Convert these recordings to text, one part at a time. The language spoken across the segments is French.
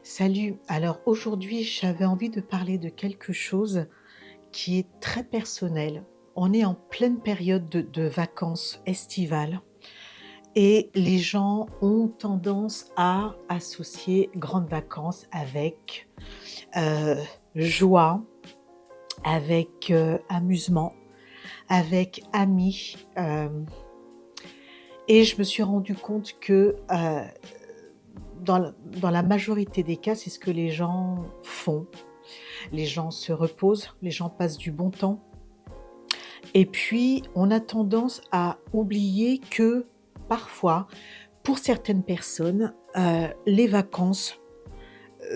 Salut, alors aujourd'hui j'avais envie de parler de quelque chose qui est très personnel. On est en pleine période de vacances estivales et les gens ont tendance à associer grandes vacances avec euh, joie, avec amusement, avec amis. Et je me suis rendu compte que dans la majorité des cas, c'est ce que les gens font. Les gens se reposent, les gens passent du bon temps et puis on a tendance à oublier que parfois, pour certaines personnes, les vacances,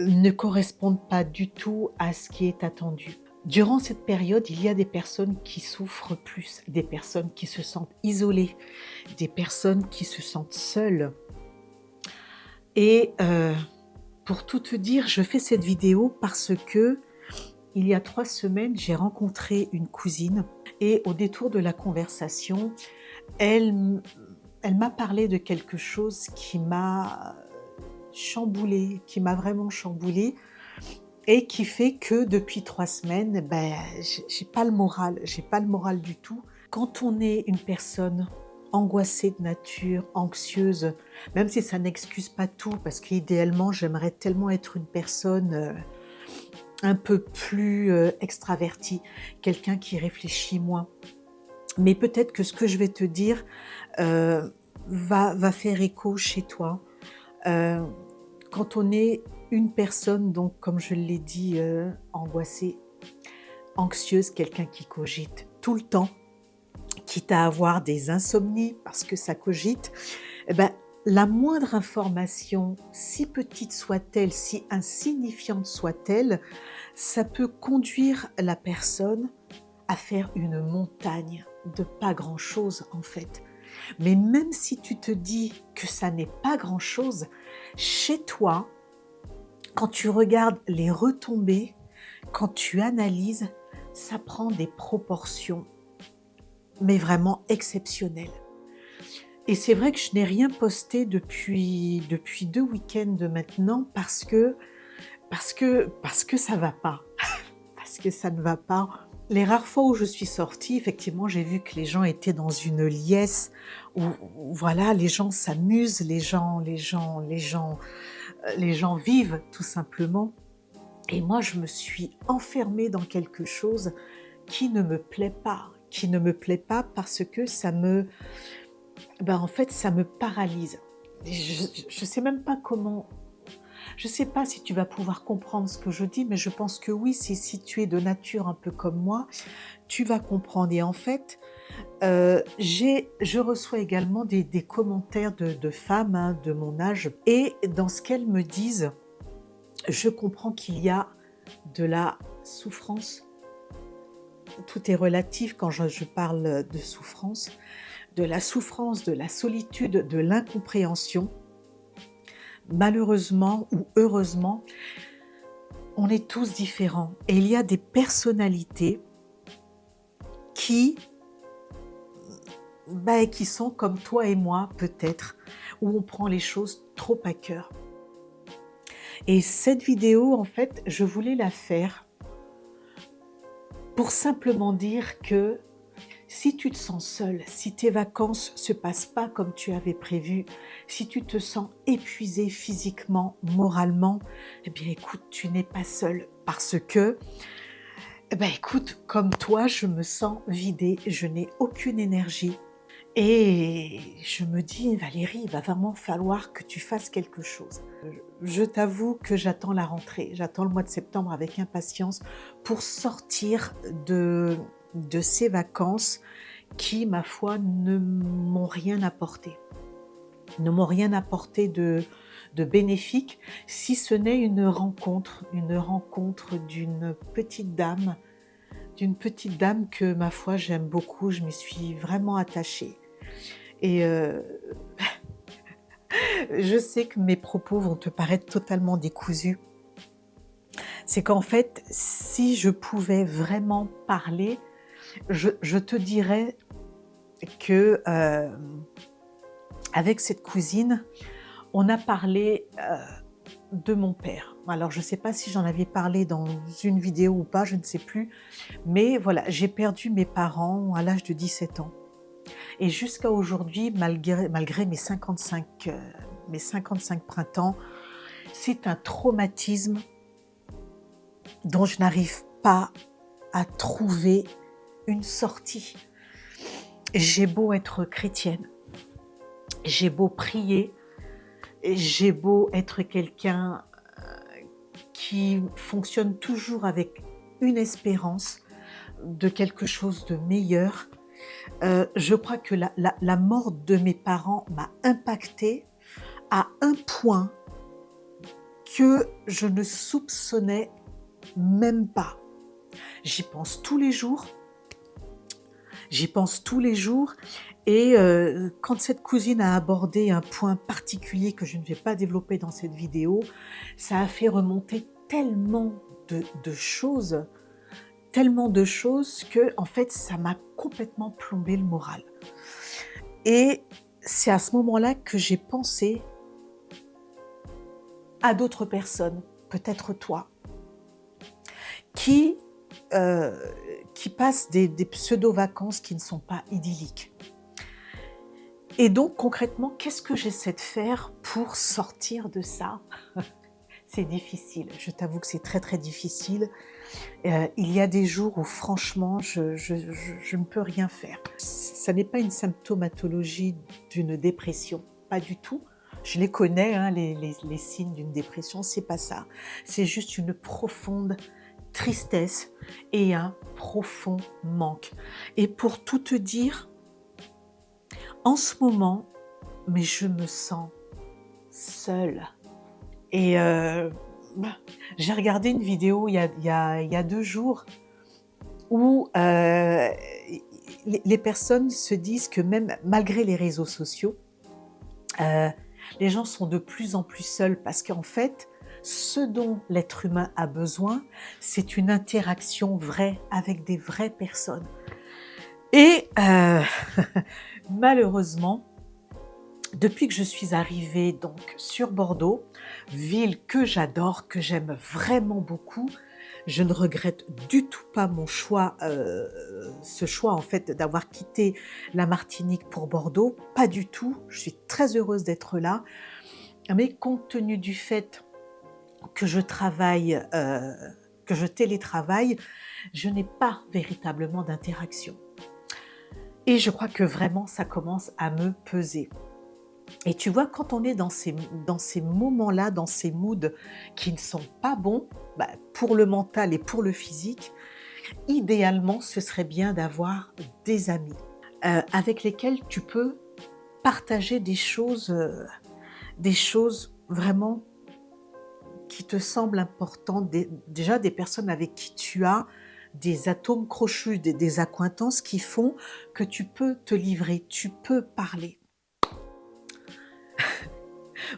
ne correspondent pas du tout à ce qui est attendu. Durant cette période, il y a des personnes qui souffrent plus, des personnes qui se sentent isolées, des personnes qui se sentent seules et pour tout te dire, je fais cette vidéo parce que il y a 3 semaines, j'ai rencontré une cousine et au détour de la conversation, elle m elle m'a parlé de quelque chose qui m'a chamboulée, qui m'a vraiment chamboulée et qui fait que depuis 3 semaines, j'ai pas le moral, j'ai pas le moral du tout. Quand on est une personne angoissée de nature, anxieuse, même si ça n'excuse pas tout, parce qu'idéalement, j'aimerais tellement être une personne, un peu plus, extravertie, quelqu'un qui réfléchit moins. Mais peut-être que ce que je vais te dire, va faire écho chez toi. Heu, Quand on est une personne donc comme je l'ai dit, angoissée, anxieuse, quelqu'un qui cogite tout le temps, quitte à avoir des insomnies parce que ça cogite, et ben, la moindre information, si petite soit-elle, si insignifiante soit-elle, ça peut conduire la personne à faire une montagne de pas grand-chose en fait. Mais même si tu te dis que ça n'est pas grand-chose, chez toi, quand tu regardes les retombées, quand tu analyses, ça prend des proportions, mais vraiment exceptionnelles. Et c'est vrai que je n'ai rien posté depuis 2 week-ends maintenant parce que ça va pas, parce que ça ne va pas. Les rares fois où je suis sortie, effectivement, j'ai vu que les gens étaient dans une liesse où voilà, les gens s'amusent, les gens vivent tout simplement. Et moi, je me suis enfermée dans quelque chose qui ne me plaît pas, qui ne me plaît pas parce que en fait, ça me paralyse. Et je sais même pas comment. Je sais pas si tu vas pouvoir comprendre ce que je dis, mais je pense que oui, si tu es de nature un peu comme moi, tu vas comprendre. Et en fait, je reçois également des commentaires de femmes, hein, de mon âge et dans ce qu'elles me disent, je comprends qu'il y a de la souffrance. Tout est relatif quand je parle de souffrance, de la solitude, de l'incompréhension. Malheureusement ou heureusement, on est tous différents et il y a des personnalités qui, qui sont comme toi et moi peut-être, où on prend les choses trop à cœur. Et cette vidéo, en fait, je voulais la faire pour simplement dire que si tu te sens seul, si tes vacances se passent pas comme tu avais prévu, si tu te sens épuisé physiquement, moralement, eh bien écoute, tu n'es pas seul parce que écoute, comme toi, je me sens vidée, je n'ai aucune énergie et je me dis: «Valérie, il va vraiment falloir que tu fasses quelque chose». Je t'avoue que j'attends la rentrée, j'attends le mois de septembre avec impatience pour sortir de ces vacances qui, ma foi, ne m'ont rien apporté. Ne m'ont rien apporté de bénéfique, si ce n'est une rencontre d'une petite dame que, ma foi, j'aime beaucoup, je m'y suis vraiment attachée et je sais que mes propos vont te paraître totalement décousus. C'est qu'en fait, si je pouvais vraiment parler, je te dirais que, avec cette cousine, on a parlé, de mon père. Alors, je ne sais pas si j'en avais parlé dans une vidéo ou pas, je ne sais plus. Mais voilà, j'ai perdu mes parents à l'âge de 17 ans. Et jusqu'à aujourd'hui, malgré mes 55 printemps, c'est un traumatisme dont je n'arrive pas à trouver une sortie. J'ai beau être chrétienne, j'ai beau prier, j'ai beau être quelqu'un qui fonctionne toujours avec une espérance de quelque chose de meilleur. Je crois que la mort de mes parents m'a impactée à un point que je ne soupçonnais même pas. J'y pense tous les jours. J'y pense tous les jours et quand cette cousine a abordé un point particulier que je ne vais pas développer dans cette vidéo, ça a fait remonter tellement de choses que en fait ça m'a complètement plombé le moral. Et c'est à ce moment-là que j'ai pensé à d'autres personnes, peut-être toi, qui passent des pseudo-vacances qui ne sont pas idylliques. Et donc, concrètement, qu'est-ce que j'essaie de faire pour sortir de ça? C'est difficile, je t'avoue que c'est très très difficile. Il y a des jours où franchement, je ne peux rien faire. Ça n'est pas une symptomatologie d'une dépression, pas du tout. Je les connais, hein, les signes d'une dépression, c'est pas ça. C'est juste une profonde tristesse et un profond manque. Et pour tout te dire, en ce moment, mais je me sens seule. Et j'ai regardé une vidéo il y a 2 jours où les personnes se disent que même malgré les réseaux sociaux, les gens sont de plus en plus seuls parce qu'en fait, ce dont l'être humain a besoin, c'est une interaction vraie avec des vraies personnes. Et malheureusement, depuis que je suis arrivée donc sur Bordeaux, ville que j'adore, que j'aime vraiment beaucoup, je ne regrette du tout pas mon choix, ce choix en fait d'avoir quitté la Martinique pour Bordeaux, pas du tout. Je suis très heureuse d'être là, mais compte tenu du fait que je travaille, que je télétravaille, je n'ai pas véritablement d'interaction. Et je crois que vraiment ça commence à me peser. Et tu vois, quand on est dans ces moments-là, dans ces moods qui ne sont pas bons, pour le mental et pour le physique, idéalement, ce serait bien d'avoir des amis avec lesquels tu peux partager des choses vraiment qui te semblent importantes, déjà des personnes avec qui tu as des atomes crochus, des accointances qui font que tu peux te livrer, tu peux parler.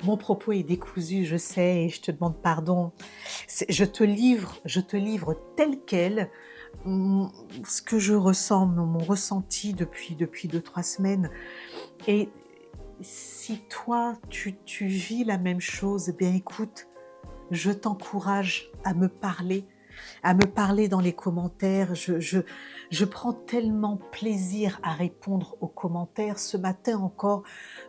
Mon propos est décousu, je sais, et je te demande pardon. Je te livre tel quel ce que je ressens, mon ressenti depuis 2-3 semaines. Et si toi, tu vis la même chose, eh bien écoute, je t'encourage à me parler dans les commentaires. Je prends tellement plaisir à répondre aux commentaires. Ce matin encore,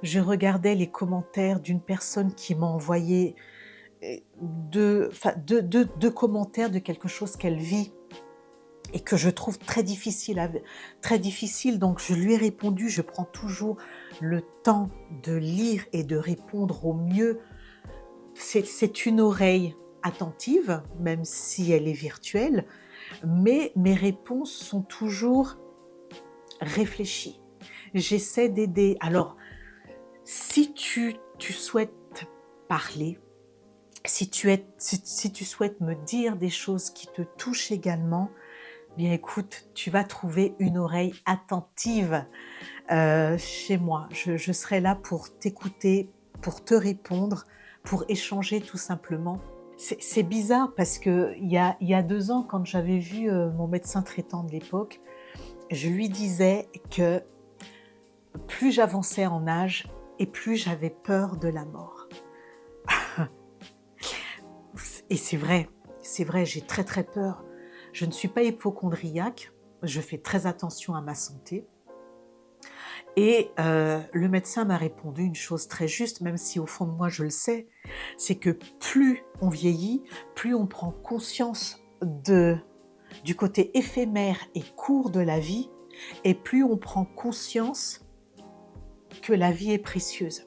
je regardais les commentaires d'une personne qui m'a envoyé deux commentaires de quelque chose qu'elle vit et que je trouve très difficile. Donc je lui ai répondu. Je prends toujours le temps de lire et de répondre au mieux. C'est une oreille attentive, même si elle est virtuelle, mais mes réponses sont toujours réfléchies. J'essaie d'aider. Alors, si tu souhaites parler, si tu souhaites me dire des choses qui te touchent également, bien écoute, tu vas trouver une oreille attentive chez moi. Je serai là pour t'écouter, pour te répondre, pour échanger tout simplement. C'est bizarre parce qu'il y a 2 ans, quand j'avais vu mon médecin traitant de l'époque, je lui disais que plus j'avançais en âge et plus j'avais peur de la mort. Et c'est vrai, j'ai très très peur. Je ne suis pas hypocondriaque, je fais très attention à ma santé. Et le médecin m'a répondu une chose très juste, même si au fond de moi je le sais, c'est que plus on vieillit, plus on prend conscience du côté éphémère et court de la vie, et plus on prend conscience que la vie est précieuse.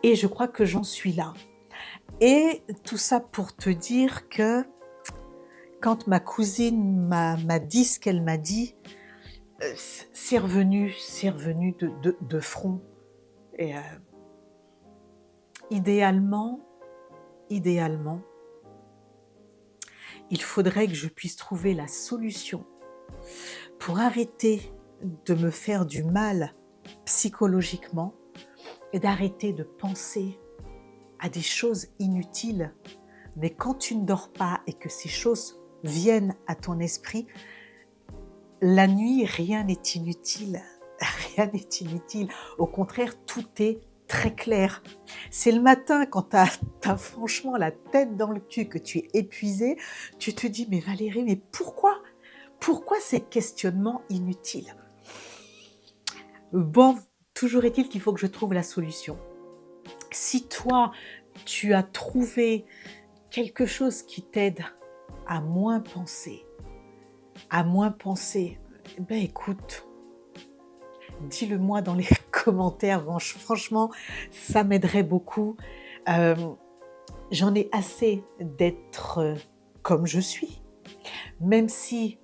Et je crois que j'en suis là. Et tout ça pour te dire que quand ma cousine m'a dit ce qu'elle m'a dit, c'est revenu de front. Et idéalement, idéalement, il faudrait que je puisse trouver la solution pour arrêter de me faire du mal psychologiquement et d'arrêter de penser à des choses inutiles. Mais quand tu ne dors pas et que ces choses viennent à ton esprit, la nuit, rien n'est inutile. Rien n'est inutile. Au contraire, tout est très clair. C'est le matin quand tu as franchement la tête dans le cul, que tu es épuisé, tu te dis, mais Valérie, mais pourquoi? Pourquoi ces questionnements inutiles? Bon, toujours est-il qu'il faut que je trouve la solution. Si toi, tu as trouvé quelque chose qui t'aide à moins penser, ben écoute, dis-le moi dans les commentaires, franchement, ça m'aiderait beaucoup. Euh, J'en ai assez d'être comme je suis, même si,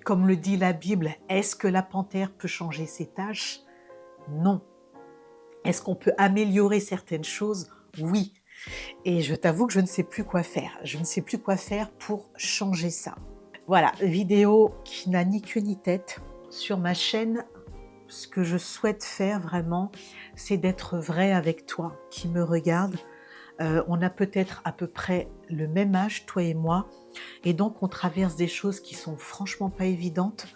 comme le dit la Bible, est-ce que la panthère peut changer ses tâches? Non. Est-ce qu'on peut améliorer certaines choses? Oui. Et je t'avoue que je ne sais plus quoi faire. Je ne sais plus quoi faire pour changer ça. Voilà, vidéo qui n'a ni queue ni tête. Sur ma chaîne, ce que je souhaite faire vraiment, c'est d'être vrai avec toi qui me regarde. On a peut-être à peu près le même âge, toi et moi, et donc on traverse des choses qui sont franchement pas évidentes.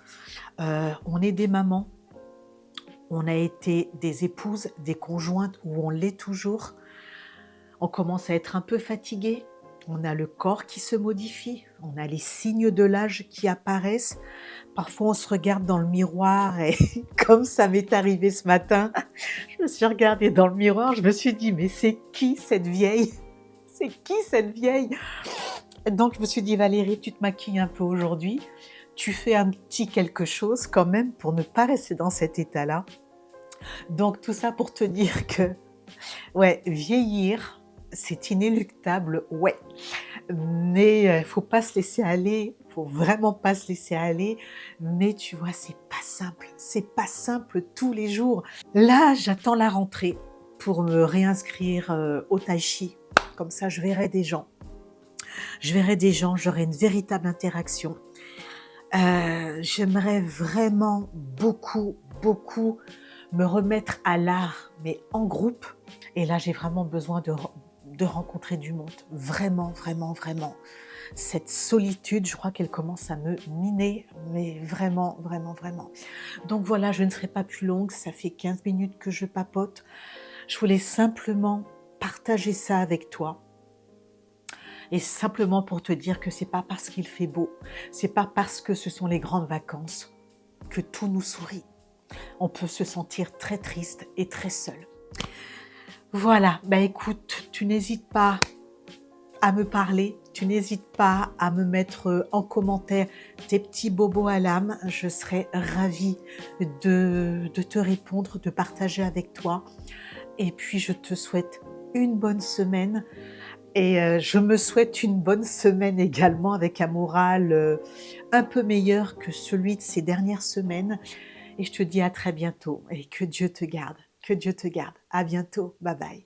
On est des mamans, on a été des épouses, des conjointes, ou on l'est toujours. On commence à être un peu fatigué, on a le corps qui se modifie, on a les signes de l'âge qui apparaissent. Parfois, on se regarde dans le miroir et comme ça m'est arrivé ce matin, je me suis regardée dans le miroir, je me suis dit, mais c'est qui cette vieille? C'est qui cette vieille? Donc, je me suis dit, Valérie, tu te maquilles un peu aujourd'hui, tu fais un petit quelque chose quand même pour ne pas rester dans cet état-là. Donc, tout ça pour te dire que, ouais, vieillir, c'est inéluctable, ouais. Mais faut pas se laisser aller, faut vraiment pas se laisser aller. Mais tu vois, c'est pas simple tous les jours. Là, j'attends la rentrée pour me réinscrire au tai chi. Comme ça, je verrai des gens. J'aurai une véritable interaction. J'aimerais vraiment beaucoup, beaucoup me remettre à l'art, mais en groupe. Et là, j'ai vraiment besoin de rencontrer du monde. Vraiment, vraiment, vraiment. Cette solitude, je crois qu'elle commence à me miner, mais vraiment, vraiment, vraiment. Donc voilà, je ne serai pas plus longue. Ça fait 15 minutes que je papote. Je voulais simplement partager ça avec toi. Et simplement pour te dire que c'est pas parce qu'il fait beau, c'est pas parce que ce sont les grandes vacances que tout nous sourit. On peut se sentir très triste et très seul. Voilà, bah écoute, tu n'hésites pas à me parler, tu n'hésites pas à me mettre en commentaire tes petits bobos à l'âme. Je serai ravie de te répondre, de partager avec toi. Et puis je te souhaite une bonne semaine. Et je me souhaite une bonne semaine également avec un moral un peu meilleur que celui de ces dernières semaines. Et je te dis à très bientôt et que Dieu te garde, que Dieu te garde. À bientôt, bye bye.